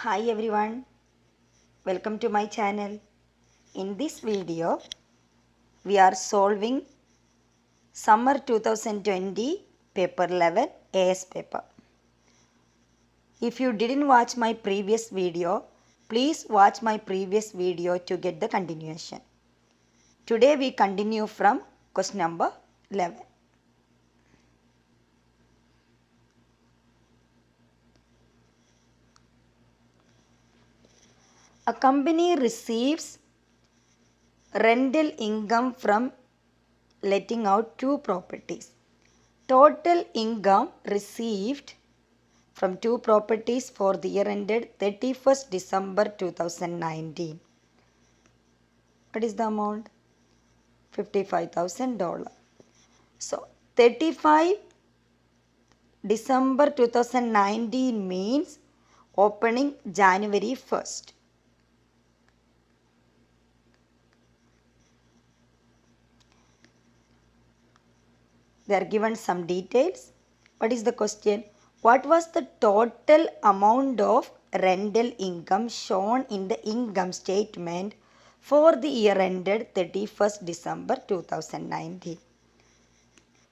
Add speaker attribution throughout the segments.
Speaker 1: Hi everyone, welcome to my channel. In this video, we are solving Summer 2020 Paper 11 AS paper. If you didn't watch my previous video, please watch my previous video to get the continuation. Today we continue from question number 11. A company receives rental income from letting out two properties. Total income received from two properties for the year ended 31st December 2019. What is the amount? $55,000. So 35 December 2019 means opening January 1st. They are given some details. What is the question? What was the total amount of rental income shown in the income statement for the year ended 31st December 2019?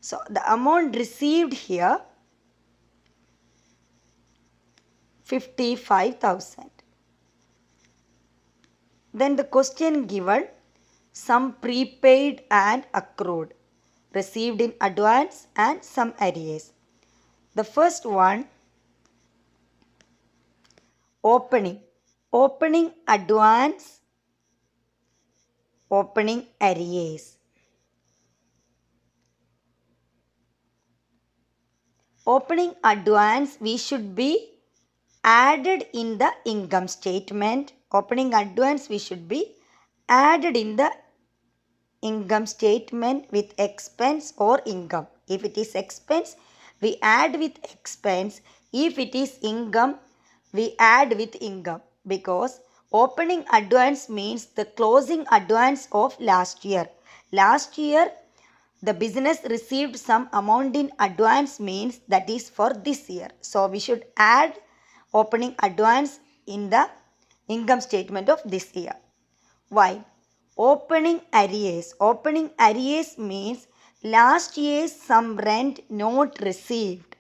Speaker 1: So the amount received here 55,000. Then the question given some prepaid and accrued, received in advance and some arrears. The first one, opening advance, opening arrears. Opening advance we should be added in the income statement. Opening advance we should be added in the income statement with expense or income. If it is expense, we add with expense. If it is income, we add with income, because opening advance means the closing advance of last year. Last year, the business received some amount in advance means that is for this year. So we should add opening advance in the income statement of this year. Why? Opening arrears means last year's some rent not received.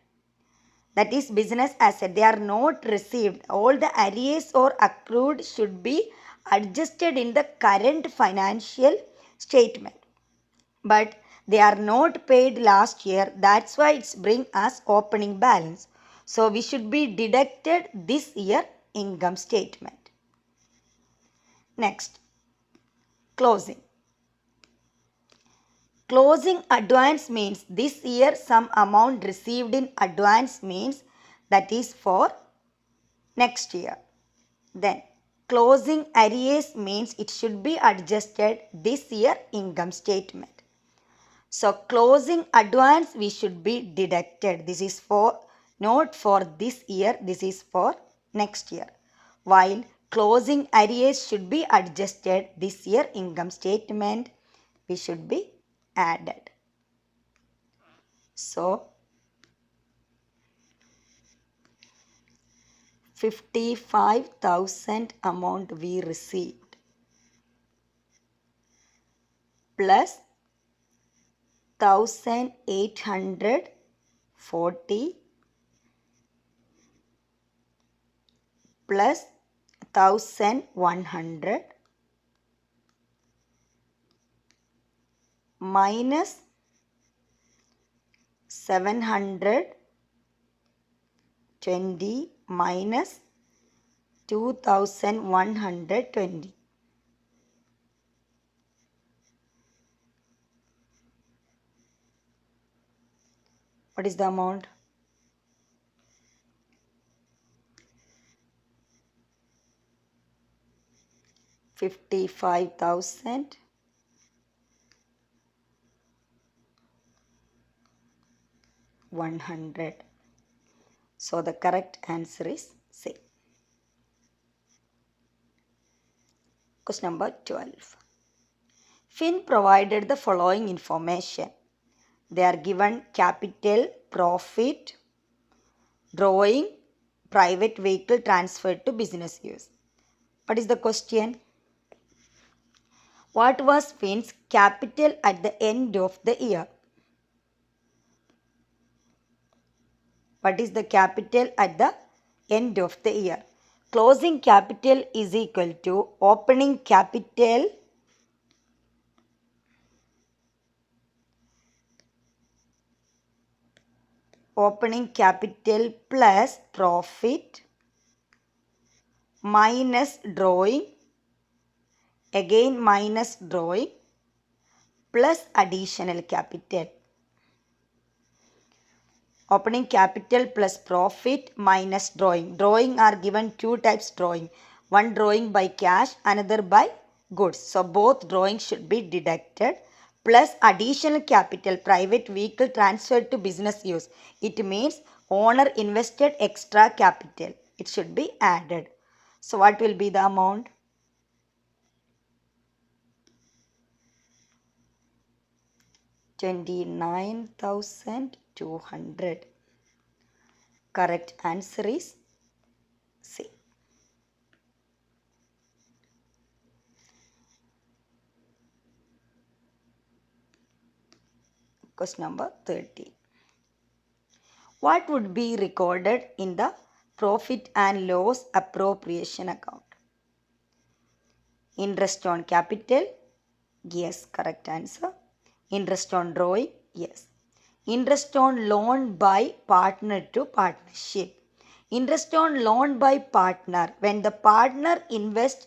Speaker 1: That is business asset. They are not received. All the arrears or accrued should be adjusted in the current financial statement. But they are not paid last year. That's why it's bring us opening balance. So we should be deducted this year income statement. Next, closing. Closing advance means this year some amount received in advance means that is for next year. Then closing arrears means it should be adjusted this year income statement. So closing advance we should be deducted. This is for not for this year, this is for next year. While closing arrears should be adjusted this year income statement, we should be added. So 55,000 amount we received plus 1,840 plus 1,100 minus 720 minus 2,120. What is the amount? $55,100 So the correct answer is C. Question number 12. Finn provided the following information. They are given capital, profit, drawing, private vehicle transferred to business use. What is the question? What was Finn's capital at the end of the year? What is the capital at the end of the year? Closing capital is equal to opening capital plus profit minus drawing, again minus drawing plus additional capital. Opening capital plus profit minus drawing. Drawing are given two types drawing. One drawing by cash, another by goods. So both drawings should be deducted. Plus additional capital, private vehicle transferred to business use. It means owner invested extra capital. It should be added. So what will be the amount? $29,200. Correct answer is C. Question number 30. What would be recorded in the profit and loss appropriation account? Interest on capital? Yes, correct answer. Interest on drawing? Yes. Interest on loan by partner to partnership. Interest on loan by partner. When the partner invests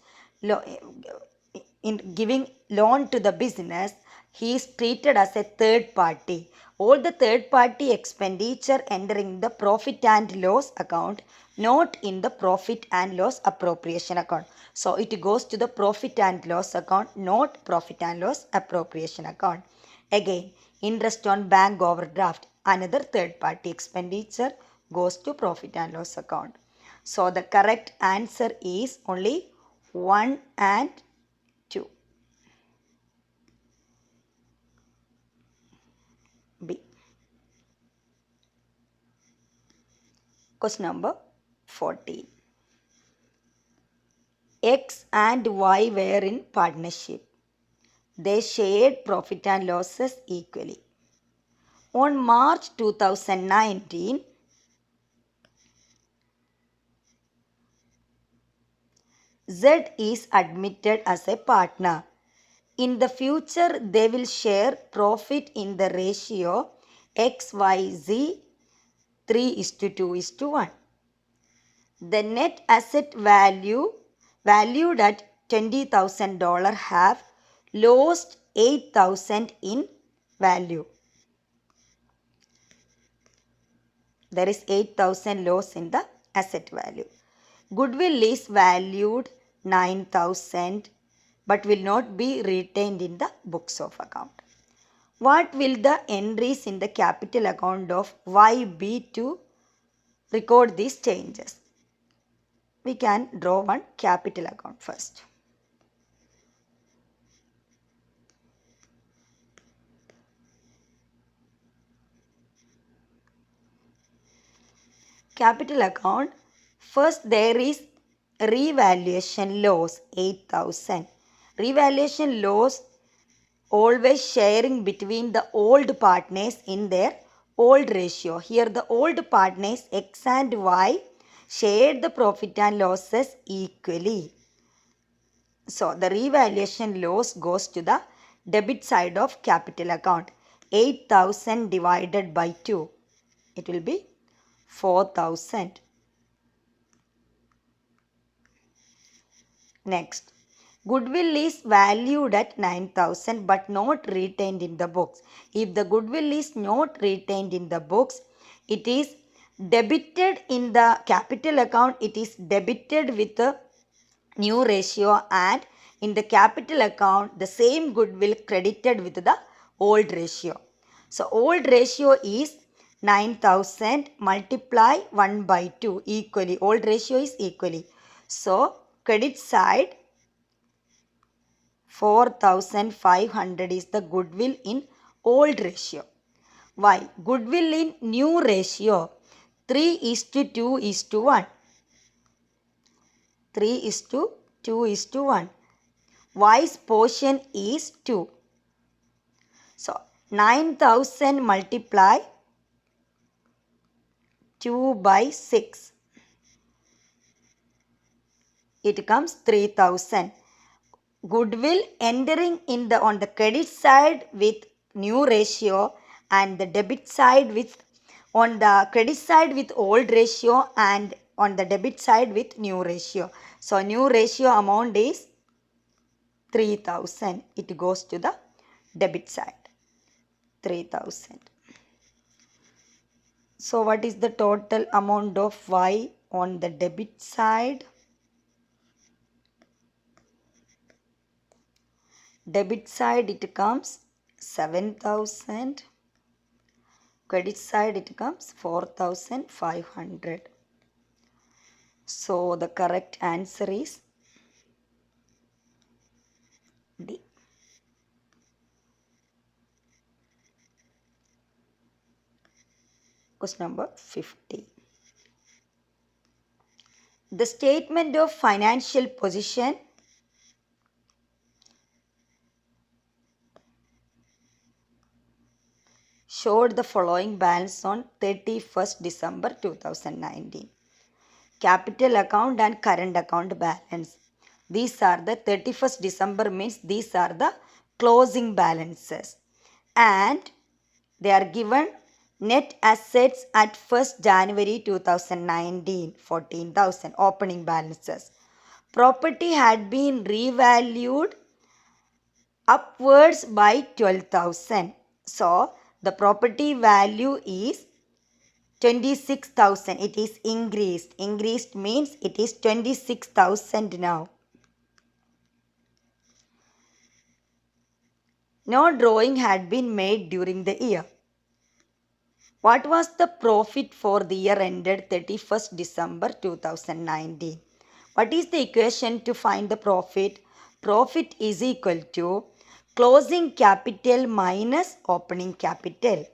Speaker 1: in giving loan to the business, he is treated as a third party. All the third party expenditure entering the profit and loss account, not in the profit and loss appropriation account. So it goes to the profit and loss account, not profit and loss appropriation account. Again, interest on bank overdraft, another third party expenditure, goes to profit and loss account. So the correct answer is only 1 and 2. B. Question number 14. X and Y were in partnership. They shared profit and losses equally. On March 2019, Z is admitted as a partner. In the future, they will share profit in the ratio XYZ 3:2:1. The net asset value valued at $20,000 have lost $8,000 in value. There is 8,000 loss in the asset value. Goodwill is valued 9,000 but will not be retained in the books of account. What will the entries in the capital account of Y be to record these changes? We can draw one capital account first. Capital account, first there is revaluation loss 8,000. Revaluation loss always sharing between the old partners in their old ratio. Here the old partners X and Y shared the profit and losses equally. So the revaluation loss goes to the debit side of capital account. 8,000 divided by 2. It will be 4,000. Next, goodwill is valued at 9,000 but not retained in the books. If the goodwill is not retained in the books, it is debited in the capital account. It is debited with a new ratio, and in the capital account, the same goodwill credited with the old ratio. So, old ratio is 9,000 multiply 1 by 2 equally. Old ratio is equally. So, credit side 4,500 is the goodwill in old ratio. While goodwill in new ratio 3:2:1. 3:2:1. Y's portion is 2. So 9,000 multiply 2 by 6. It comes 3,000. Goodwill entering in on the credit side with new ratio and the debit side with on the credit side with old ratio and on the debit side with new ratio. So new ratio amount is 3,000. It goes to the debit side. 3,000. So what is the total amount of Y on the debit side? Debit side it comes 7,000. Credit side it comes 4,500. So the correct answer is D. Question number 50. The statement of financial position showed the following balance on 31st December 2019. Capital account and current account balance. These are the 31st December means these are the closing balances. And they are given net assets at 1st January 2019, 14,000 opening balances. Property had been revalued upwards by 12,000. So, the property value is 26,000. It is increased. Increased means it is 26,000 now. No drawing had been made during the year. What was the profit for the year ended 31st December 2019? What is the equation to find the profit? Profit is equal to closing capital minus opening capital.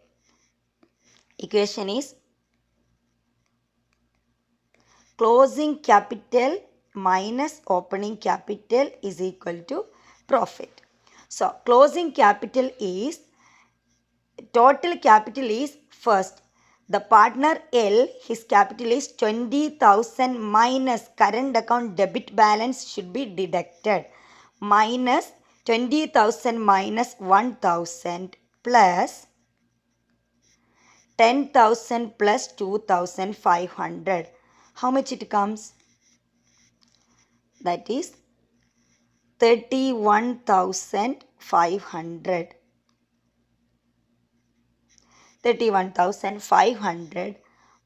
Speaker 1: Equation is closing capital minus opening capital is equal to profit. So, closing capital is, total capital is first. The partner L, his capital is 20,000 minus current account debit balance should be deducted. Minus 20,000 minus 1,000 plus 10,000 plus 2,500. How much it comes? That is 31,500. 31,500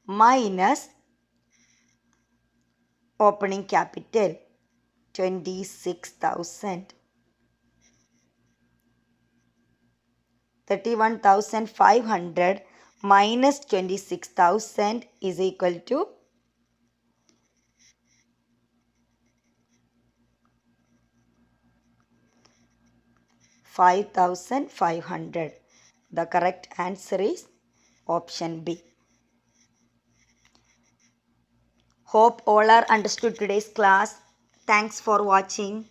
Speaker 1: minus opening capital 26,000. 31,500 minus 26,000 is equal to 5,500. The correct answer is option B. Hope all are understood today's class. Thanks for watching.